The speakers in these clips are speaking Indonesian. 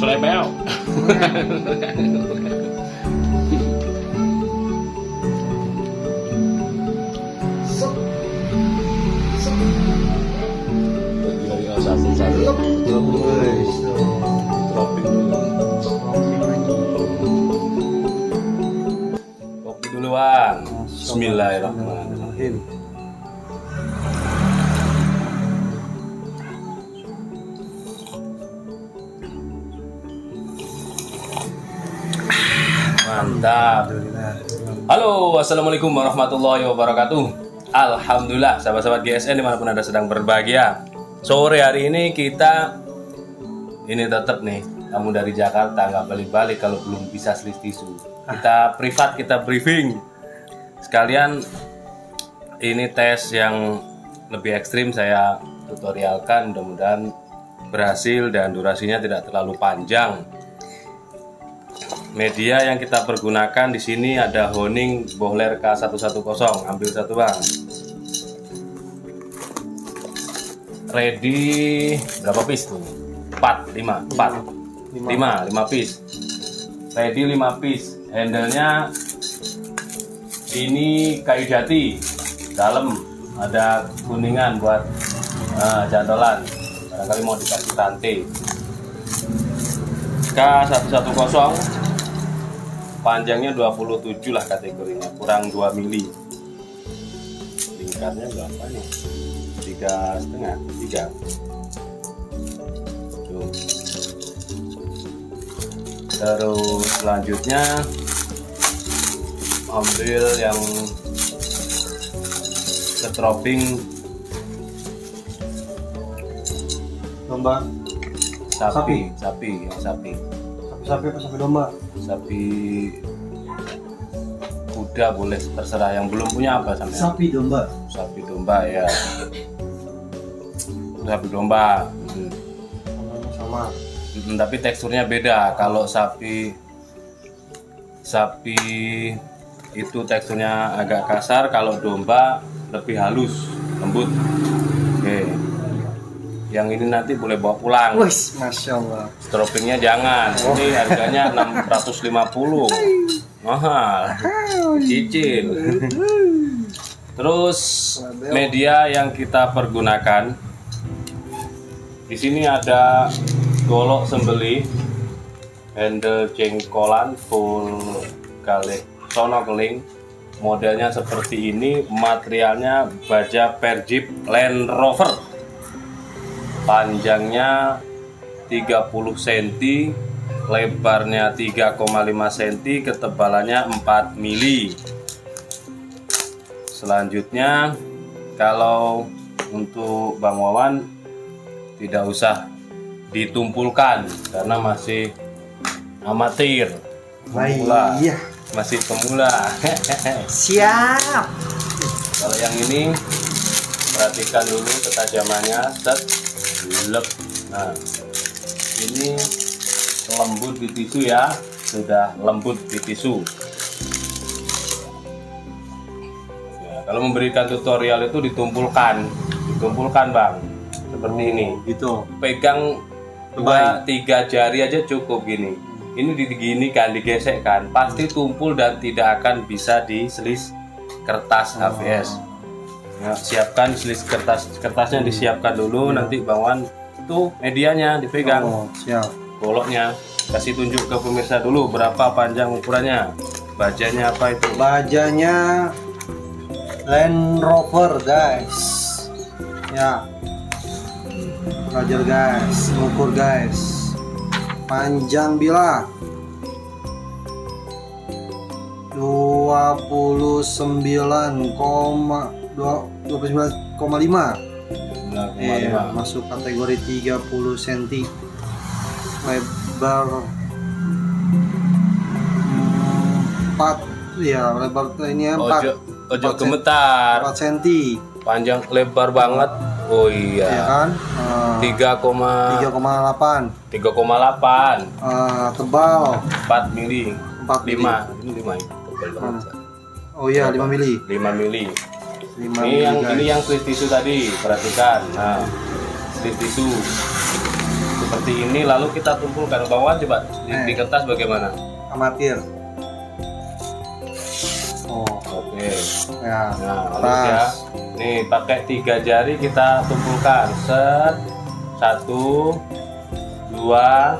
Selebel. Kopi duluan. Bismillahirrahmanirrahim. Mantap. Halo, assalamualaikum warahmatullahi wabarakatuh. Alhamdulillah, sahabat-sahabat GSN dimanapun anda sedang berbahagia. Sore hari ini kita tetap nih, tamu dari Jakarta, nggak balik-balik kalau belum bisa selis tisu. Kita privat, kita briefing. Sekalian ini tes yang lebih ekstrim saya tutorialkan, mudah-mudahan berhasil dan durasinya tidak terlalu panjang. Media yang kita pergunakan di sini ada Honing Bohler K110. Ambil satu, Bang. Ready berapa piece tuh? 5 piece. Ready 5 piece. Handle-nya ini kayu jati. Dalam ada kuningan buat jantolan. Barangkali mau dikasih rantai. K110. Panjangnya 27 lah kategorinya, kurang 2 mili. Tingkatnya berapa nih? 3,5. Terus selanjutnya ambil yang setroping domba, sapi. sapi domba, sapi kuda boleh, terserah. Yang belum punya apa sampai? sapi domba ya. Sapi domba. sama. Tapi teksturnya beda. Kalau sapi itu teksturnya agak kasar, kalau domba lebih halus, lembut. Oke. Yang ini nanti boleh bawa pulang. Wih, masya Allah. Stropingnya jangan. Ini harganya 650. Mahal. Cicil. Terus media yang kita pergunakan di sini ada golok sembelih, handle jengkolan full sono keling. Modelnya seperti ini. Materialnya baja Perjeep Land Rover. Panjangnya 30 cm, lebarnya 3,5 cm, ketebalannya 4 mili. Selanjutnya, kalau untuk Bang Wawan tidak usah ditumpulkan karena masih amatir, pemula. Iya. Masih pemula. Siap. Kalau yang ini perhatikan dulu ketajamannya, set. Nah, ini lembut di tisu ya, sudah lembut di tisu. Ya, kalau memberikan tutorial itu ditumpulkan Bang, seperti ini. Gitu. Pegang 2-3 jari aja cukup gini. Ini diginikan, digesekkan, pasti tumpul dan tidak akan bisa diselis kertas HVS. Ya, siapkan selis kertasnya disiapkan dulu. Nanti Bang Wan itu medianya dipegang. Siap. Goloknya kasih tunjuk ke pemirsa dulu berapa panjang ukurannya. Bajanya apa itu? Bajanya Land Rover, guys. Ya. Belajar guys, ukur guys. Panjang bila 29,5. Iya, masuk kategori 30 cm. Lebar 4, ya lebar ini 4. Ojo gemetar. 4 cm. Panjang lebar banget. Oh ya iya. kan? 3,8 Tebal 4 mili. 4 mili. 5. Ini 5 ya. Tebal banget. Oh iya, 5 mili. 5 mili. 5 Ini mili, yang guys. ini yang slip tisu tadi, perhatikan. Nah, slip tisu seperti ini, lalu kita tumpulkan. Bang Wan, coba di kertas bagaimana? Amatir. Oh, Oke. ya. Nah, halus ya. Nih, pakai 3 jari kita tumpulkan. Set. 1, 2,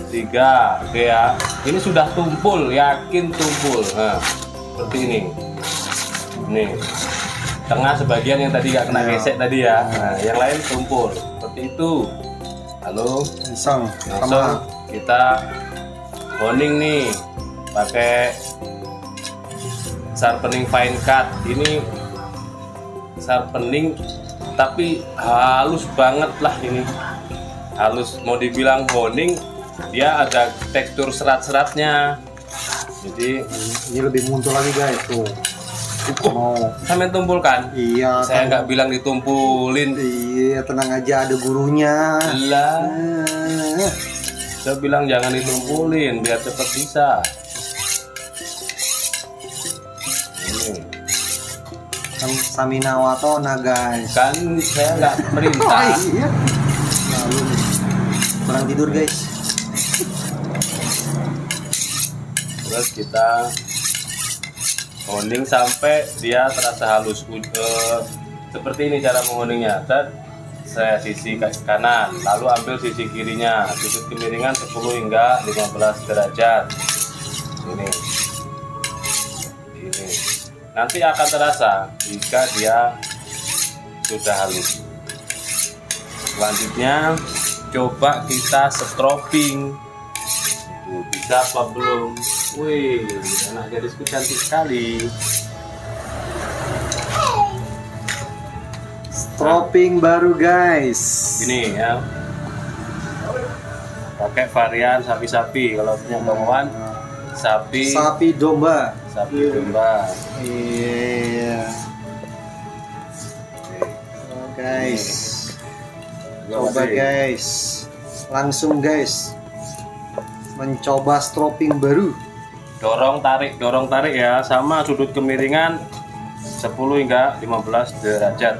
3. Oke ya. Ini sudah tumpul, yakin tumpul. Nah, seperti ini. Nih. Tengah sebagian yang tadi nggak kena gesek tadi ya. Nah, yang lain tumpul. Seperti itu. Lalu Langsung langsung kita honing nih pakai sharpening fine cut. Ini sharpening tapi halus banget lah ini, halus. Mau dibilang honing, dia ada tekstur serat-seratnya, jadi ini lebih muncul lagi guys tuh. Mau sampai tumpulkan. iya, Saya nggak bilang ditumpulin. iya, tenang aja, ada gurunya. Lah, Eh, saya bilang jangan ditumpulin biar cepat bisa. Ini kan Samina Watona guys. kan saya nggak perintah. Iya. Lalu nih, kurang tidur guys. Terus kita honing sampai dia terasa halus. Seperti ini cara menghoningnya. Saya sisi kanan, lalu ambil sisi kirinya, sudut kemiringan 10 hingga 15 derajat. Ini nanti akan terasa jika dia sudah halus. Selanjutnya coba kita stropping. Bisa apa belum? Wih, anak gadisku cantik sekali. Stropping baru guys. Ini ya, pakai varian sapi-sapi. Kalau punya Bang Wan, sapi domba. domba. Iya. Oh, guys. Coba guys. Langsung guys. Mencoba stropping baru. Dorong tarik ya, sama sudut kemiringan 10 hingga 15 derajat.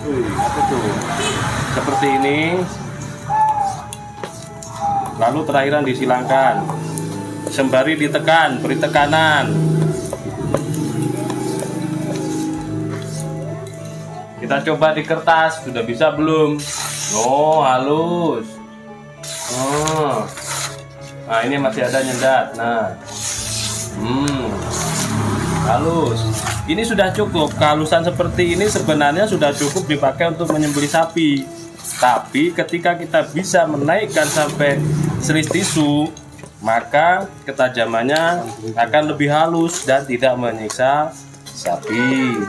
Apa tuh? Seperti ini. Lalu terakhiran disilangkan. Sembari ditekan, beri tekanan. Kita coba di kertas, sudah bisa belum? Oh, halus. Oh. Nah, ini masih ada nyendat. Nah. Halus. Ini sudah cukup. Kehalusan seperti ini sebenarnya sudah cukup dipakai untuk menyembelih sapi. Tapi ketika kita bisa menaikkan sampai seris tisu, maka ketajamannya akan lebih halus dan tidak menyiksa sapi,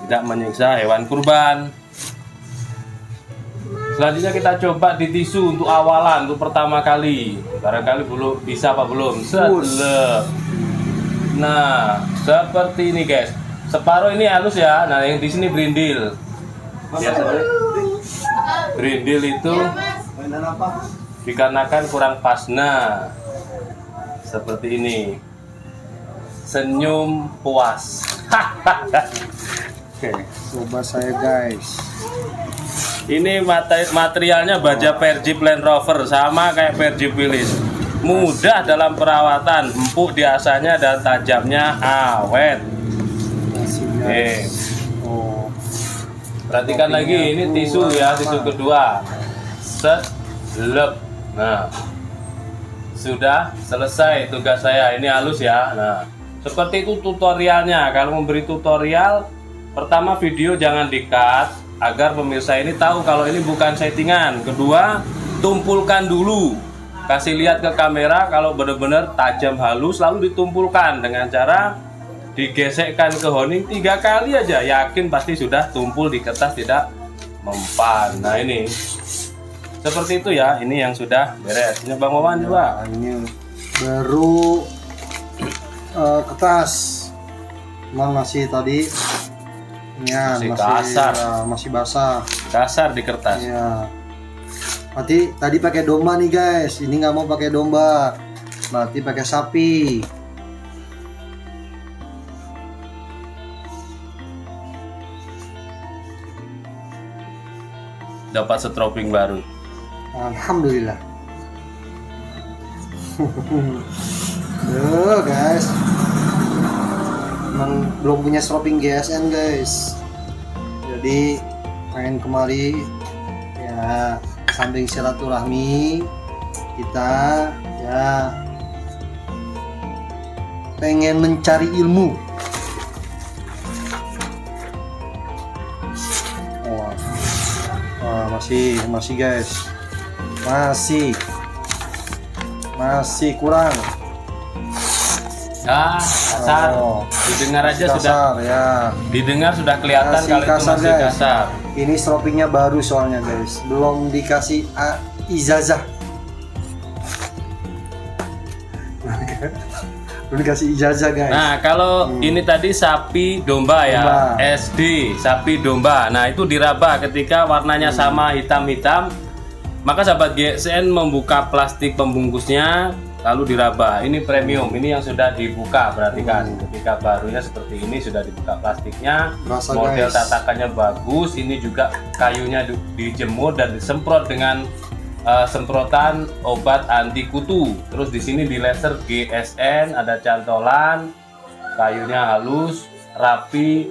tidak menyiksa hewan kurban. Selanjutnya kita coba di tisu untuk awalan, untuk pertama kali. Barangkali belum bisa apa belum? Selep. Nah, seperti ini guys. Separuh ini halus ya. Nah, yang di sini berindil. Biasanya berindil itu dikarenakan kurang pas. Nah, seperti ini. Senyum puas. Oke, coba saya guys. Ini materialnya baja Perjeep Land Rover, sama kayak Perjeep Willys. Mudah dalam perawatan, empuk diasahnya dan tajamnya awet. Oh, Perhatikan lagi, ini tisu ya, tisu kedua. Set, lep. Nah, sudah selesai tugas saya. Ini halus ya. Nah, seperti itu tutorialnya. Kalau memberi tutorial, pertama video jangan di-cut agar pemirsa ini tahu kalau ini bukan settingan. Kedua, tumpulkan dulu. Kasih lihat ke kamera kalau benar-benar tajam halus, lalu ditumpulkan dengan cara digesekkan ke honing 3 kali aja, yakin pasti sudah tumpul di kertas, tidak mempan. Nah ini seperti itu ya, ini yang sudah beres. Ini Bang Wawan coba. Ini baru kertas, cuman masih tadi ya, Masih kasar. masih basah. Kasar di kertas. Ya. Berarti tadi pakai domba nih guys, ini nggak mau pakai domba, berarti pakai sapi. Dapat stroping baru. Alhamdulillah. Tuh guys, emang belum punya shopping GSN guys, jadi main kemari ya, samping silaturahmi kita ya pengen mencari ilmu. Wah, masih guys, masih kurang. Ah, kasar. Didengar aja kasar, sudah. Ya. Didengar sudah kelihatan Masih kalau itu kasar, masih guys. kasar. Ini stropingnya baru soalnya guys, belum dikasih ijazah. Belum dikasih ijazah guys. Nah, kalau ini tadi sapi domba ya, Domba. SD, sapi domba. Nah, itu diraba ketika warnanya sama hitam-hitam. Maka sahabat GSN membuka plastik pembungkusnya lalu diraba. Ini premium, ini yang sudah dibuka, perhatikan. Ketika barunya seperti ini sudah dibuka plastiknya. Berasa, Model guys. tatakannya bagus. Ini juga kayunya dijemur dan disemprot dengan semprotan obat anti kutu. Terus di sini di laser GSN ada cantolan, kayunya halus, rapi,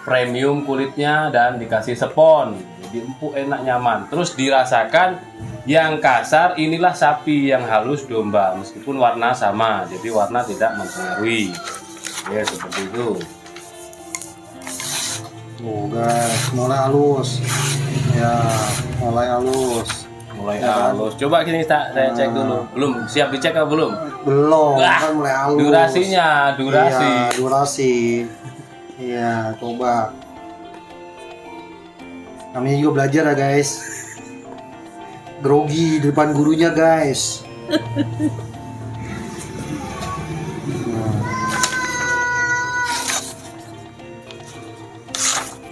premium kulitnya dan dikasih spons. Jadi empuk, enak, nyaman. Terus dirasakan yang kasar inilah sapi, yang halus domba. Meskipun warna sama, jadi warna tidak mempengaruhi. Ya seperti itu. Oh guys, mulai halus. Ya, mulai halus. Mulai Ya kan? halus. Coba gini saya cek dulu. Belum siap dicek apa belum? Belum, Wah, kan mulai halus. durasinya, durasi. Iya, durasi. Iya, coba. Namanya juga belajar ya guys. Grogi di depan gurunya guys.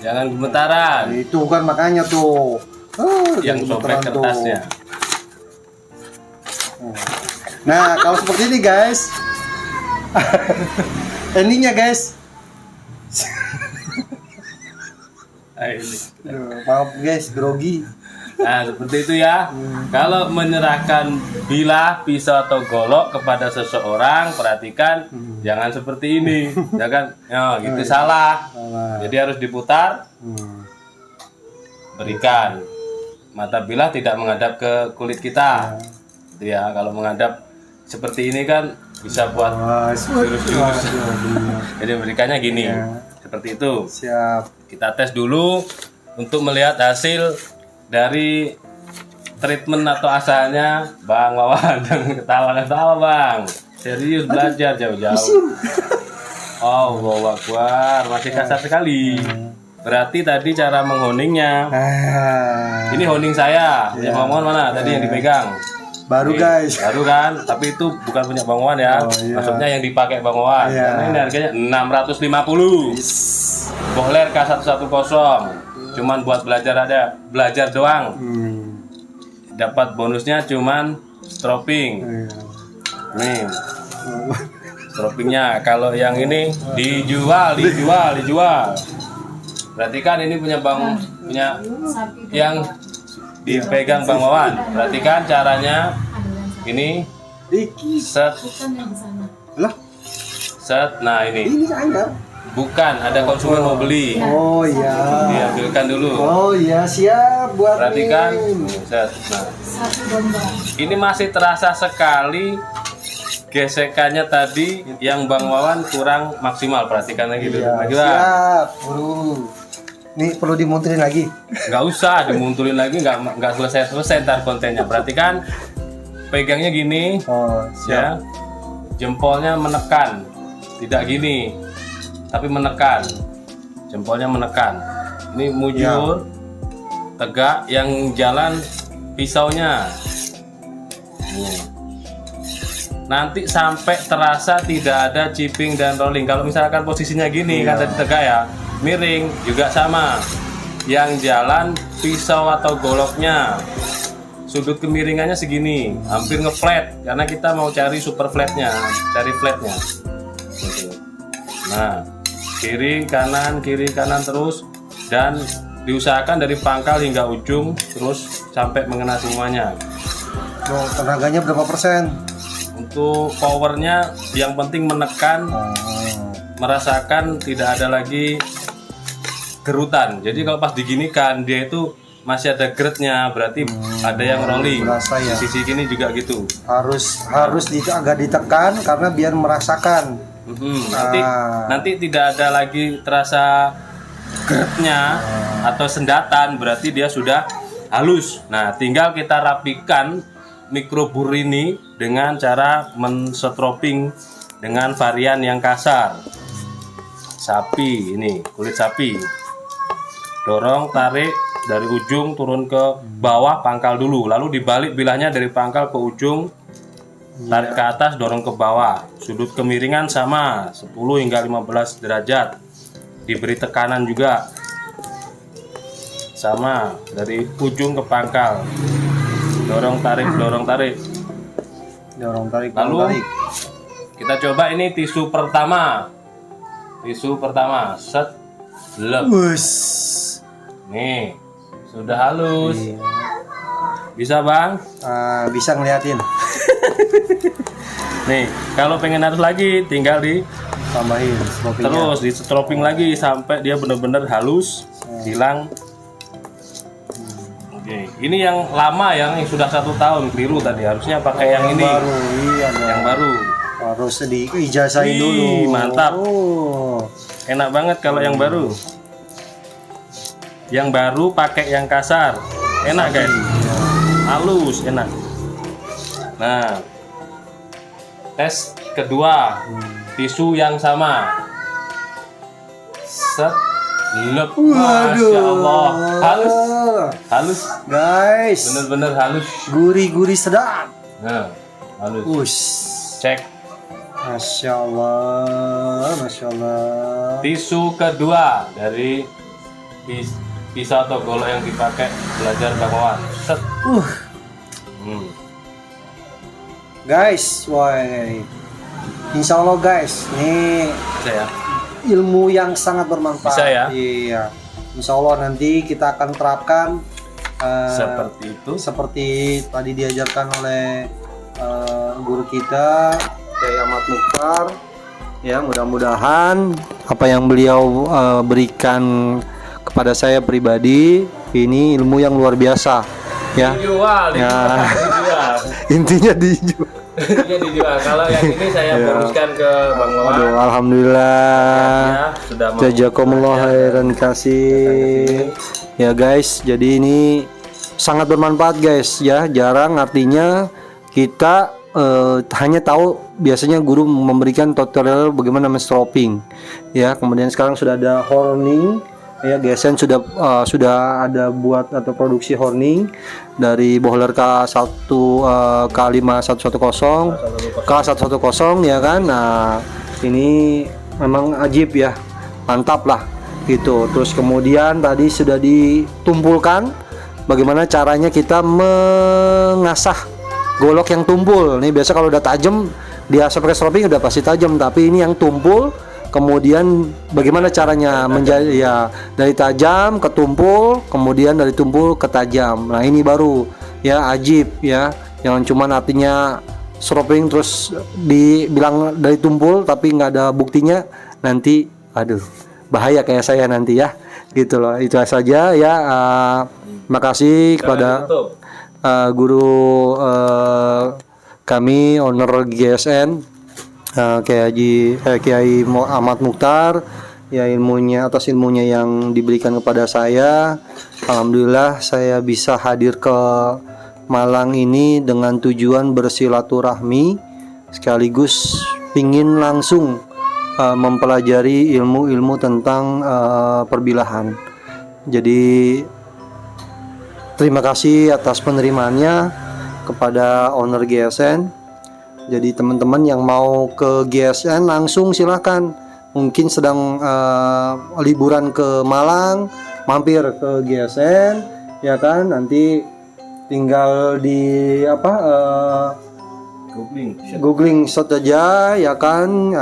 Jangan gemetaran. Itu kan makanya tuh. Yang jadi sobek gemeteran tuh. kertasnya. Nah, kalau seperti ini guys. Endingnya guys. Nah, ini. Maaf guys, grogi. Nah, seperti itu ya. Kalau menyerahkan bilah, pisau atau golok kepada seseorang, perhatikan jangan seperti ini. Jangan, gitu salah. Salah. Jadi harus diputar, berikan. Mata bilah tidak menghadap ke kulit kita. Gitu ya, kalau menghadap seperti ini kan bisa buat Wah, jurus-jurus. Jadi berikannya gini. Seperti itu. Siap. Kita tes dulu untuk melihat hasil dari treatment atau asalnya Bang Wawan. Jangan ketawa-ketawa Bang, serius belajar jauh-jauh. Allahu Akbar, masih kasar sekali. Berarti tadi cara menghoningnya. Ini honing saya, punya Bang Wawan mana tadi yang dipegang? Baru Oke, guys. baru kan, tapi itu bukan punya Bang Wawan ya. Oh, iya. Maksudnya yang dipakai Bang Wawan. Iya. Karena ini harganya 650. Bohler K110. Cuman buat belajar doang. Dapat bonusnya cuman stroping. Nih. Stropingnya kalau yang ini dijual. Berarti kan ini punya yang dipegang Bang Wawan. Perhatikan caranya. Ini set. Lah, Set. Nah ini. ini saya. Bukan, ada konsumen mau beli. Oh iya. Diambilkan dulu. Oh iya, siap buat Perhatikan. ini. Set. Nah, ini masih terasa sekali gesekannya tadi yang Bang Wawan kurang maksimal. Perhatikan lagi dulu. Iya, Lagi Bang. siap. Nih perlu dimunturin lagi. Nggak usah dimuntulin lagi, nggak selesai ntar kontennya. Perhatikan, pegangnya gini, Oh, ya, siap. jempolnya menekan, tidak gini. tapi menekan. Jempolnya menekan. Ini mujur, tegak, yang jalan pisaunya. Nih. Nanti sampai terasa tidak ada chipping dan rolling. Kalau misalkan posisinya gini kan tadi tegak ya, miring juga sama. Yang jalan pisau atau goloknya. Sudut kemiringannya segini, hampir ngeflat karena kita mau cari super flatnya, cari flatnya. Gitu. Nah, kiri kanan terus, dan diusahakan dari pangkal hingga ujung terus sampai mengena semuanya. Oh, tenaganya berapa persen? Untuk powernya yang penting menekan, merasakan tidak ada lagi gerutan. Jadi kalau pas diginikan dia itu masih ada geretnya, berarti ada yang rolling. Berasa ya. Di sisi kini juga gitu. Harus agak ditekan karena biar merasakan. Nanti tidak ada lagi terasa geretnya atau sendatan, berarti dia sudah halus. Nah, tinggal kita rapikan mikrobur ini dengan cara mensetroping dengan varian yang kasar. Sapi ini, kulit sapi. Dorong, tarik dari ujung turun ke bawah pangkal dulu, lalu dibalik bilahnya dari pangkal ke ujung, tarik ke atas, dorong ke bawah. Sudut kemiringan sama 10 hingga 15 derajat. Diberi tekanan juga sama dari ujung ke pangkal. Dorong tarik, dorong tarik. Dorong tarik, Lalu tarik. kita coba ini tisu pertama. Tisu pertama, set, lep. Wus. Nih, sudah halus. Iya. Bisa bang? Bisa ngeliatin. Nih, kalau pengen halus lagi tinggal Tambahin stropingnya. terus di stroping lagi sampai dia benar-benar halus, hilang. Oke, ini yang lama yang sudah 1 tahun, keliru tadi, harusnya pakai yang ini. Baru, iya dong. Yang baru. Harus diijazahin Wih, dulu. mantap. Oh. Enak banget kalau yang baru. Yang baru pakai yang kasar. Enak guys. Halus, enak. Nah, tes kedua. Tisu yang sama. Set, lep. Masya Allah. Halus. Halus. Guys, Bener-bener halus. gurih-gurih sedap. Nah, halus. Us. Cek. Masya Allah, Masya Allah. Tisu kedua dari pisau atau golok yang dipakai belajar Bang Wawan. Set. Guys, wah, Insya Allah guys, ini Bisa ya? ilmu yang sangat bermanfaat. Bisa ya? Iya. Insya Allah nanti kita akan terapkan Seperti itu. seperti tadi diajarkan oleh guru kita, Kiai Ahmad Mukhtar. Ya, mudah-mudahan apa yang beliau berikan kepada saya pribadi ini ilmu yang luar biasa. Ya. Dijual, Ya. dijual. Intinya dijual. Intinya dijual. Kalau yang ini saya bonuskan ke Bang Wawan. Aduh, alhamdulillah. Ya, sudah mau Jazakumullah khairan kasih. Ya guys, jadi ini sangat bermanfaat guys ya. Jarang artinya kita hanya tahu biasanya guru memberikan tutorial bagaimana menstroping. Ya, kemudian sekarang sudah ada horning. Ya, GSN sudah ada buat atau produksi horning dari boiler K1 K5110 K110 ya kan. Nah, ini memang ajib ya. Mantap lah gitu. Terus kemudian tadi sudah ditumpulkan bagaimana caranya kita mengasah golok yang tumpul. Nih biasa kalau udah tajam dia pakai stroping udah pasti tajam, tapi ini yang tumpul. Kemudian bagaimana caranya menjadi ya dari tajam ke tumpul, kemudian dari tumpul ke tajam. Nah, ini baru ya ajib ya. Jangan cuma artinya stroping terus dibilang dari tumpul tapi nggak ada buktinya, nanti aduh bahaya kayak saya nanti ya. Gitu loh. Itu saja ya. Makasih kepada guru kami owner GSN Kiai Ahmad Mukhtar ya, atas ilmunya yang diberikan kepada saya. Alhamdulillah saya bisa hadir ke Malang ini dengan tujuan bersilaturahmi sekaligus pingin langsung mempelajari ilmu-ilmu tentang perbilahan. Jadi terima kasih atas penerimaannya kepada owner GSN. Jadi teman-teman yang mau ke GSN langsung silahkan. Mungkin sedang liburan ke Malang, mampir ke GSN, ya kan? Nanti tinggal di googling search aja, ya kan?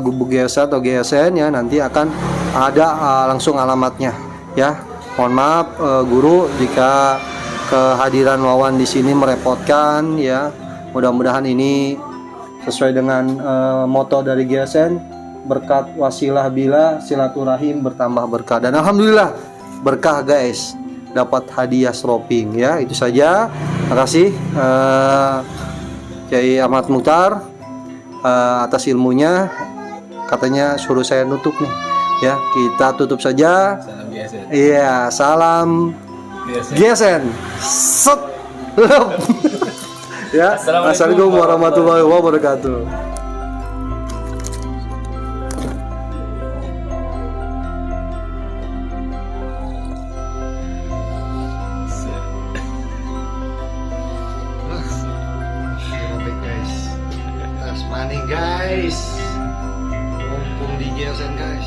Gubuk GSN atau GSN, ya, nanti akan ada langsung alamatnya, ya. Mohon maaf guru jika kehadiran Wawan di sini merepotkan, ya. Mudah-mudahan ini sesuai dengan moto dari GSN, berkat wasilah bila silaturahim bertambah berkah. Dan alhamdulillah berkah guys, dapat hadiah stroping, ya. Itu saja. Terima kasih Kiai Ahmad Mukhtar atas ilmunya. Katanya suruh saya nutup nih, ya. Kita tutup saja. Salam GSN. Iya, salam GSN. Set. Ya, assalamualaikum warahmatullahi wabarakatuh. Guys, mumpung di GSN guys.